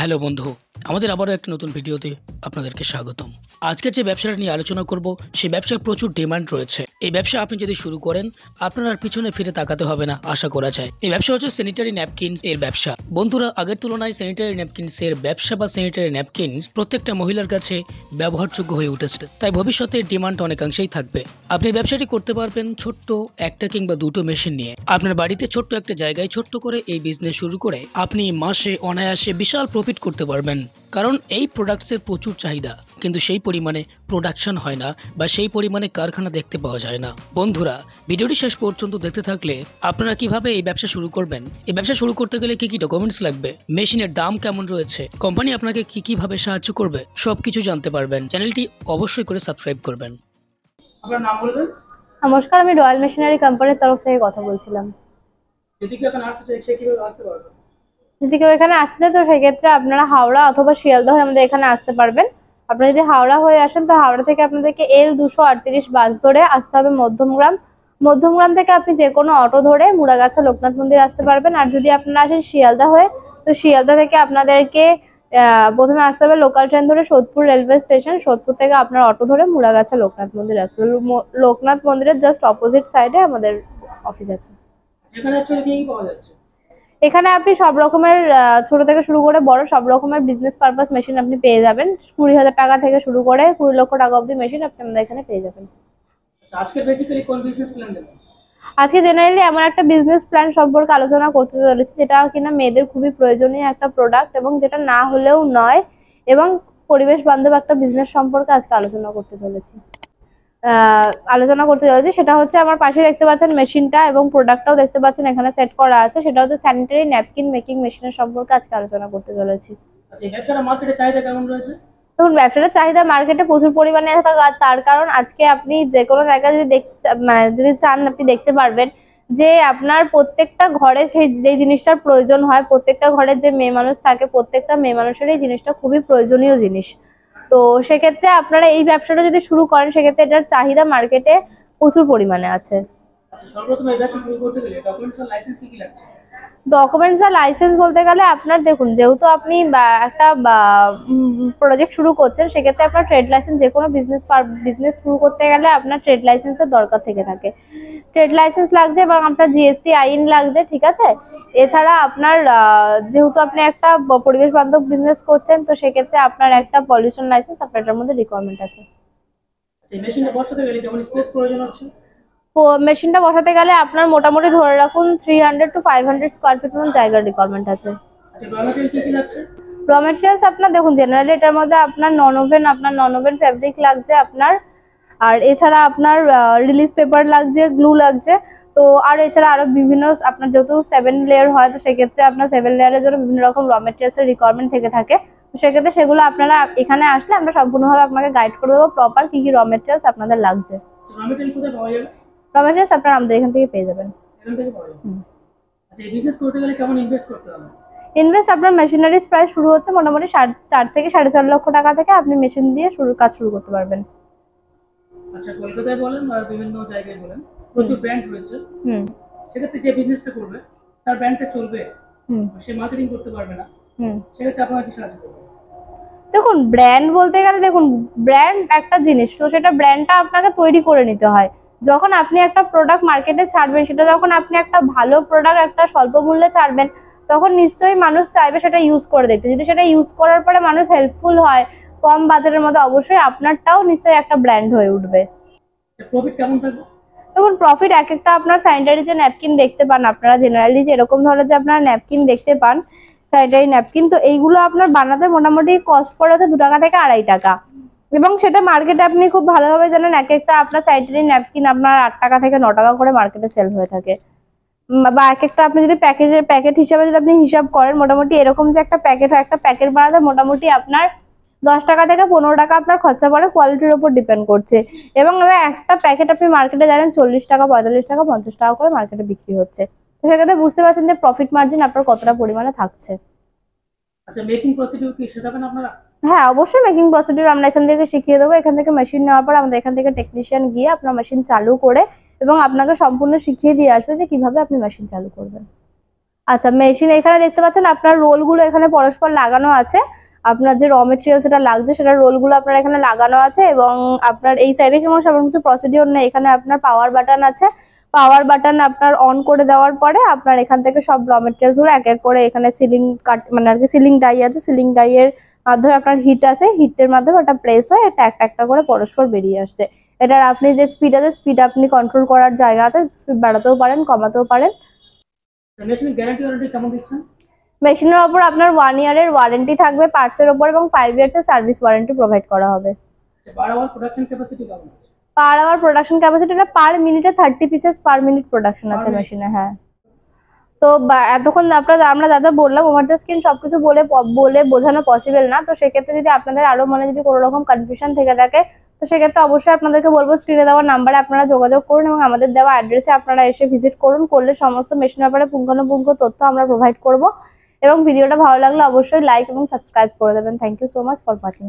Hello বন্ধু, আমাদের আবারও একটা নতুন ভিডিওতে আপনাদেরকে স্বাগতম। আজকে যে ব্যবসাটা নিয়ে আলোচনা করব সেই ব্যবসার প্রচুর ডিমান্ড রয়েছে। এই ব্যবসা আপনি যদি শুরু করেন আপনার আর পিছনে ফিরে তাকাতে হবে না আশা করা যায়। এই ব্যবসা হচ্ছে স্যানিটারি ন্যাপকিনস এর ব্যবসা। বন্ধুরা, আগের তুলনায় স্যানিটারি ন্যাপকিনস এর ব্যবসা বা স্যানিটারি ন্যাপকিনস প্রত্যেকটা মহিলার কাছে ব্যবহারযোগ্য হয়ে উঠেছে, তাই ভবিষ্যতে ডিমান্ড অনেকাংশেই থাকবে। আপনি ব্যবসাটি করতে পারবেন ছোট্ট একটা কিংবা দুটো মেশিন নিয়ে। আপনার বাড়িতে ছোট্ট একটা জায়গায় ছোট্ট করে এই বিজনেস শুরু করে আপনি মাসে অনায়াসে বিশাল প্রফিট করতে পারবেন। কারণ এই প্রোডাক্টসের প্রচুর চাহিদা, কিন্তু সেই পরিমাণে প্রোডাকশন হয় না বা সেই পরিমাণে কারখানা দেখতে পাওয়া যায় না। বন্ধুরা, ভিডিওটি শেষ পর্যন্ত দেখতে থাকলে আপনারা কিভাবে এই ব্যবসা শুরু করবেন, এই ব্যবসা শুরু করতে গেলে কি কি ডকুমেন্টস লাগবে, মেশিনের দাম কেমন রয়েছে, কোম্পানি আপনাকে কি কিভাবে সাহায্য করবে, সবকিছু জানতে পারবেন। চ্যানেলটি অবশ্যই করে সাবস্ক্রাইব করবেন। আপনার নাম বলবেন? নমস্কার, আমি রয়্যাল মেশিনারি কোম্পানির তরফ থেকে কথা বলছিলাম। যদি কেউ এখানে আসতে চায় সে কিভাবে আসতে পারবে? যদি কেউ এখানে আসতে তো সেক্ষেত্রে আপনারা হাওড়া অথবা শিয়ালদহ হয়ে আমাদের এখানে আসতে পারবেন। আপনারা যদি হাওড়া হয়ে আসেন তো হাওড়া থেকে আপনাদেরকে L238 বাস ধরে আসতে হবে মধ্যমগ্রাম। মধ্যমগ্রাম থেকে আপনি যে কোনো অটো ধরে মুড়াগাছা লোকনাথ মন্দির আসতে পারবেন। আর যদি আপনারা আসেন শিয়ালদা হয়ে তো শিয়ালদা থেকে আপনাদেরকে প্রথমে আসতে হবে লোকাল ট্রেন ধরে সোদপুর রেলওয়ে স্টেশন। সোদপুর থেকে আপনার অটো ধরে মুড়াগাছা লোকনাথ মন্দির আসতে হবে। লোকনাথ মন্দিরের জাস্ট অপোজিট সাইডে আমাদের অফিস আছে। এখানে অ্যাকচুয়ালি কি পাওয়া যাচ্ছে? এখানে আপনি সব রকমের ছোট থেকে শুরু করে বড় সব রকমের বিজনেস পারপাস মেশিন আপনি পেয়ে যাবেন। 20,000 টাকা থেকে শুরু করে 20 লক্ষ টাকা অবধি মেশিন আপনি আমাদের এখানে পেয়ে যাবেন। আজকে বেসিক্যালি কোন বিজনেস প্ল্যান দেবেন? আজকে জেনারেলি এমন একটা বিজনেস প্ল্যান সম্পর্কে আলোচনা করতে চলেছি যেটা কিনা মেয়েদের খুবই প্রয়োজনীয় একটা প্রোডাক্ট এবং যেটা না হলেও নয়, এবং পরিবেশ বান্ধব একটা বিজনেস সম্পর্কে আজকে আলোচনা করতে চলেছি। সেটা হচ্ছে আমার পাশে দেখতে পাচ্ছেন মেশিনটা এবং প্রোডাক্টটাও দেখতে পাচ্ছেন এখানে সেট করা আছে। সেটা হচ্ছে স্যানিটারি ন্যাপকিন মেকিং মেশিনের সম্পর্কে আজকে আলোচনা করতে চলেছি। এই ব্যবসাটা মার্কেটে চাহিদা কেমন রয়েছে? দেখুন, ব্যবসাটার চাহিদা মার্কেটে প্রচুর পরিমাণে আছে। তার কারণ আজকে আপনি যে কোনো জায়গায় যদি যদি চান আপনি দেখতে পারবেন যে আপনার প্রত্যেকটা ঘরে যে জিনিসটার প্রয়োজন হয়, প্রত্যেকটা ঘরে যে মেয়ে মানুষ থাকে প্রত্যেকটা মেয়ে মানুষের এই জিনিসটা খুবই প্রয়োজনীয় জিনিস। তো সেক্ষেত্রে আপনারা এই ব্যবসাটা যদি শুরু করেন সেক্ষেত্রে এটার চাহিদা মার্কেটে প্রচুর পরিমাণে আছে। সর্বপ্রথম এই ব্যবসা শুরু করতে গেলে ডকুমেন্টস আর লাইসেন্স কি লাগছে? ডকুমেন্টস বা লাইসেন্স বলতে গেলে আপনার দেখুন, যেহেতু আপনি একটা প্রজেক্ট শুরু করছেন সেক্ষেত্রে আপনার ট্রেড লাইসেন্স, যে কোনো বিজনেস শুরু করতে গেলে আপনার ট্রেড লাইসেন্সের দরকার থেকে থাকে। ট্রেড লাইসেন্স লাগছে এবং আপনার জিএসটি আইন লাগছে, ঠিক আছে। এছাড়া আপনার যেহেতু আপনি একটা পরিবেশ বান্ধব বিজনেস করছেন তো সেক্ষেত্রে আপনার একটা পলিউশন লাইসেন্স আপনার এটার মধ্যে রিকোয়ারমেন্ট আছে। এই মেশিনটা বসাতে গেলে কেমন স্পেস প্রয়োজন হচ্ছে? মেশিনটা বসাতে গেলে আপনার মোটামুটি ধরে রাখুন 300 to 500 স্কোয়ার ফিট মতো জায়গার রিকোয়ারমেন্ট আছে। আচ্ছা, র ম্যাটেরিয়াল কি কি লাগছে? র মেটেরিয়ালস আপনার দেখুন, জেনারেলি এটার মধ্যে আপনার নন ওভেন ফেব্রিক লাগছে আপনার। আর এছাড়া আপনার রিলিজ পেপার লাগছে, গ্লু লাগছে। তো আর এছাড়া আরো বিভিন্ন, আপনার যেহেতু 7 লেয়ার হয় তো সেক্ষেত্রে আপনার 7 লেয়ারের জন্য বিভিন্ন রকম র মেটেরিয়ালসের রিকোয়ারমেন্ট থেকে থাকে। তো সেক্ষেত্রে সেগুলো আপনারা এখানে আসলে আমরা সম্পূর্ণভাবে আপনাকে গাইড করে দেবো প্রপার কি কি র মেটেরিয়ালস আপনাদের লাগছে। র ম্যাটেরিয়াল কোথায় পাওয়া যাবে? র মেটেরিয়ালস আপনারা আমাদের এখান থেকে পেয়ে যাবেন। এখান থেকে পাওয়া যাবে। আচ্ছা, এই বিজনেস করতে গেলে কেমন ইনভেস্ট করতে হবে? ইনভেস্ট আপনার মেশিনারিজ প্রাইস শুরু হচ্ছে মোটামুটি 4 থেকে 4.5 লক্ষ টাকা থেকে আপনি মেশিন দিয়ে কাজ শুরু করতে পারবেন। আচ্ছা, কলকাতায় বলেন আর বিভিন্ন জায়গায় বলেন প্রচুর ব্র্যান্ড রয়েছে। হুম সেক্ষেত্রে যে বিজনেসটা করবে তার ব্র্যান্ডটা চলবে, হুম সে মার্কেটিং করতে পারবে না, হুম সেক্ষেত্রে আপনারা কি সাহায্য করবেন? দেখুন, ব্র্যান্ড বলতে গেলে দেখুন, ব্র্যান্ড একটা জিনিস, তো সেটা ব্র্যান্ডটা আপনাকে তৈরি করে নিতে হয়। যখন আপনি একটা প্রোডাক্ট মার্কেটে ছাড়বেন, সেটা যখন আপনি একটা ভালো প্রোডাক্ট একটা স্বল্প মূল্যে ছাড়বেন তখন নিশ্চয়ই মানুষ চাইবে সেটা ইউজ করে দেখতে। যদি সেটা ইউজ করার পরে মানুষ হেল্পফুল হয় কম বাজারের মধ্যে, অবশ্যই আপনারটাও নিশ্চয়ই একটা ব্র্যান্ড হয়ে উঠবে। প্রফিট কেমন থাকবে? দেখুন, প্রফিট এক একটা আপনার স্যানিটারি যে ন্যাপকিন দেখতে পান আপনারা জেনারেলি যে এরকম ধরনের যে আপনারা ন্যাপকিন দেখতে পান স্যানিটারি ন্যাপকিন, তো এইগুলো আপনার বানাতে মোটামুটি কস্ট পড়ে হচ্ছে 2 টাকা থেকে 2.5 টাকা। এবং সেটা মার্কেটে আপনি খুব ভালোভাবে জানেন এক একটা আপনার স্যানিটারি ন্যাপকিন আপনার 8 টাকা থেকে 9 টাকা করে মার্কেটে সেল হয়ে থাকে। বা এক একটা আপনি যদি প্যাকেট হিসাবে যদি আপনি হিসাব করেন, মোটামুটি এরকম যে একটা প্যাকেট হয়, একটা প্যাকেট বানাতে মোটামুটি আপনার 10 টাকা থেকে 15 টাকা আপনার খরচা পড়ে, কোয়ালিটির উপর ডিপেন্ড করছে। এবং একটা প্যাকেট আপনি মার্কেটে জানেন 40 টাকা, 45 টাকা, 50 টাকা করে মার্কেটে বিক্রি হচ্ছে। তো সেক্ষেত্রে বুঝতে পারছেন যে প্রফিট মার্জিন আপনার কতটা পরিমাণে থাকছে। আচ্ছা, মেকিং প্রসিডিউর কি শেখাবেন আপনারা? হ্যাঁ, অবশ্যই মেকিং প্রসিডিউর আমরা এখান থেকে শিখিয়ে দেবো। এখান থেকে মেশিন নেওয়ার পর আমাদের এখান থেকে টেকনিশিয়ান গিয়ে আপনার মেশিন চালু করে এবং আপনাকে সম্পূর্ণ শিখিয়ে দিয়ে আসবে যে কিভাবে আপনি মেশিন চালু করবেন। আচ্ছা, মেশিন এখানে দেখতে পাচ্ছেন আপনার রোলগুলো এখানে পরস্পর লাগানো আছে। আপনার যে র মেটেরিয়াল যেটা লাগছে সেটা রোলগুলো আপনার এখানে লাগানো আছে, এবং আপনার এই সাইডে যেমন সেমন কিছু প্রসিডিওর নেই। এখানে আপনার পাওয়ার বাটন আছে, পাওয়ার বাটন আপনার অন করে দেওয়ার পরে আপনার এখান থেকে সব র মেটেরিয়ালস গুলো এক এক করে এখানে সিলিং কাট মানে আর কি সিলিং ডাই আছে, সিলিং ডাই এর মাধ্যমে আপনার হিট আছে, হিটের মাধ্যমে ওটা প্রেস হয়ে এটা একটা একটা করে পরস্পর বেরিয়ে আসছে। এটার আপনি যে স্পিড আছে, স্পিড আপনি কন্ট্রোল করার জায়গা আছে, স্পিড বাড়াতেও পারেন কমাতেও পারেন। মেশিনের গ্যারান্টি ওয়ারেন্টি কেমন দিচ্ছেন? মেশিনের ওপর আপনার 1 ইয়ারের ওয়ারেন্টি থাকবে পার্টসের ওপর, এবং 5 ইয়ার্সের সার্ভিস ওয়ারেন্টি প্রোভাইড করা হবে। পার আওয়ার প্রোডাকশন ক্যাপাসিটি কেমন আছে? পার আওয়ার প্রোডাকশন ক্যাপাসিটিটা পার মিনিটে 30 পিসেস পার মিনিট প্রোডাকশন আছে মেশিনে। হ্যাঁ, তো এতক্ষণ আমরা যা যা বললাম ওভার দ্য স্ক্রিন সবকিছু বলে বোঝানো পসিবল না। তো সেক্ষেত্রে যদি আপনাদের আরো মনে যদি কোনো রকম কনফিউশন থেকে থাকে, তো সেক্ষেত্রে অবশ্যই আপনাদেরকে বলবো স্ক্রিনে দেওয়া নাম্বারে আপনারা যোগাযোগ করুন, এবং আমাদের দেওয়া অ্যাড্রেসে আপনারা এসে ভিজিট করলে সমস্ত মেশিন ব্যাপারে পুঙ্খানুপুঙ্খ তথ্য আমরা প্রোভাইড করব। এবং ভিডিওটা ভালো লাগলে অবশ্যই লাইক এবং সাবস্ক্রাইব করে দেবেন। Thank you so much for watching.